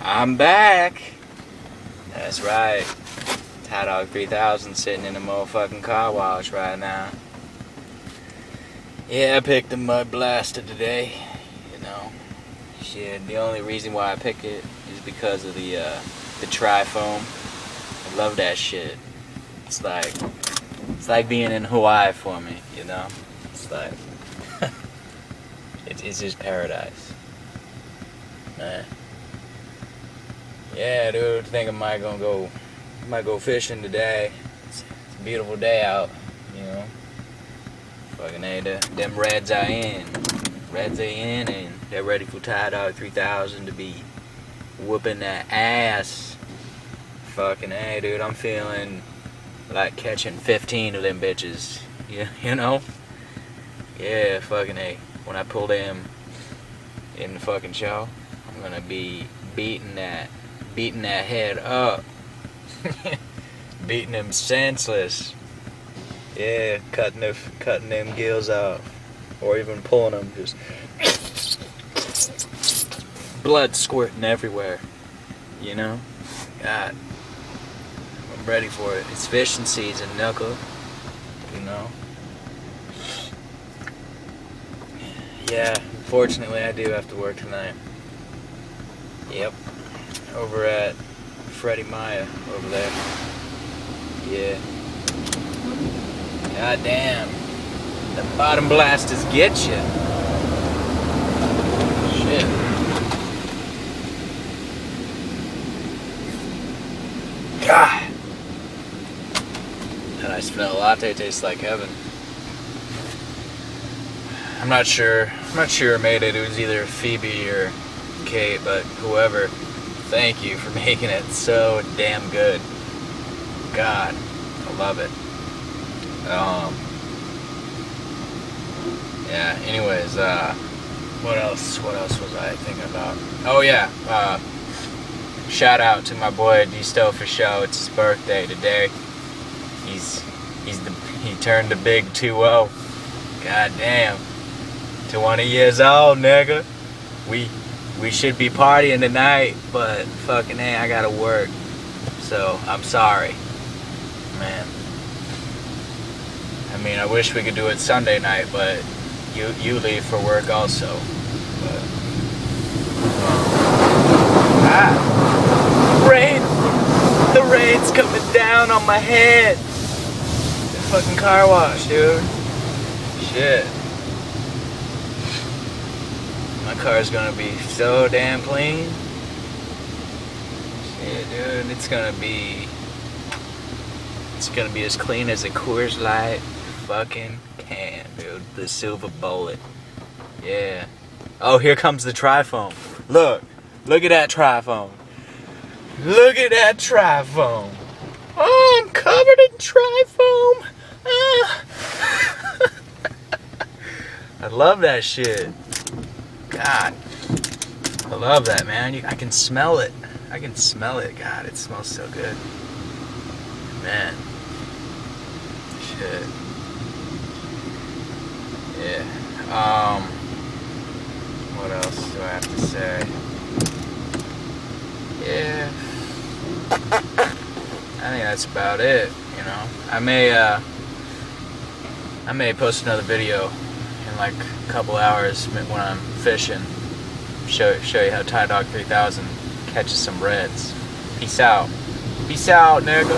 I'm back. That's right. Tydawg 3000 sitting in a motherfucking car wash right now. Yeah, I picked the Mud Blaster today. You know, shit. The only reason why I pick it is because of the tri-foam. I love that shit. It's like being in Hawaii for me. You know, it's like it's just paradise, man. Yeah, dude, I think I might go fishing today. It's a beautiful day out, you know. Fucking A, them reds are in. Reds are in, and they're ready for Tydawg 3000 to be whooping that ass. Fucking A, dude, I'm feeling like catching 15 of them bitches. You know? Yeah, fucking A. When I pull them in the fucking show, I'm gonna be beating that head up. Beating them senseless. Yeah, cutting them gills off. Or even pulling them, just blood squirting everywhere. You know? God. I'm ready for it. It's fishing season, knuckle. You know? Yeah, unfortunately I do have to work tonight. Yep. Over at Freddie Maya over there. Yeah. God damn. The bottom blasters get you. Shit. God. That iced vanilla latte tastes like heaven. I'm not sure who made it. It was either Phoebe or Kate, but whoever. Thank you for making it so damn good. God, I love it. Yeah, anyways, what else was I thinking about? Oh yeah, shout out to my boy D-Stow for show. It's his birthday today. He turned the big 2-0. God damn. 20 years old, nigga. We should be partying tonight, but fucking A, I gotta work. So, I'm sorry. Man. I mean, I wish we could do it Sunday night, but you leave for work also. But, rain! The rain's coming down on my head! The fucking car wash, dude. Shit. My car's gonna be so damn clean. Shit, dude, it's gonna be as clean as a Coors Light fucking can, dude. The silver bullet. Yeah. Oh, here comes the tri-foam. Look at that tri-foam. Look at that tri-foam. Oh, I'm covered in tri-foam. I love that shit. God, I love that, man. I can smell it. God, it smells so good. Man. Shit. Yeah. What else do I have to say? Yeah. I think that's about it, you know. I may post another video in like a couple hours when I'm fishing. Show you how Tydawg 3000 catches some reds. Peace out. Peace out, nigga.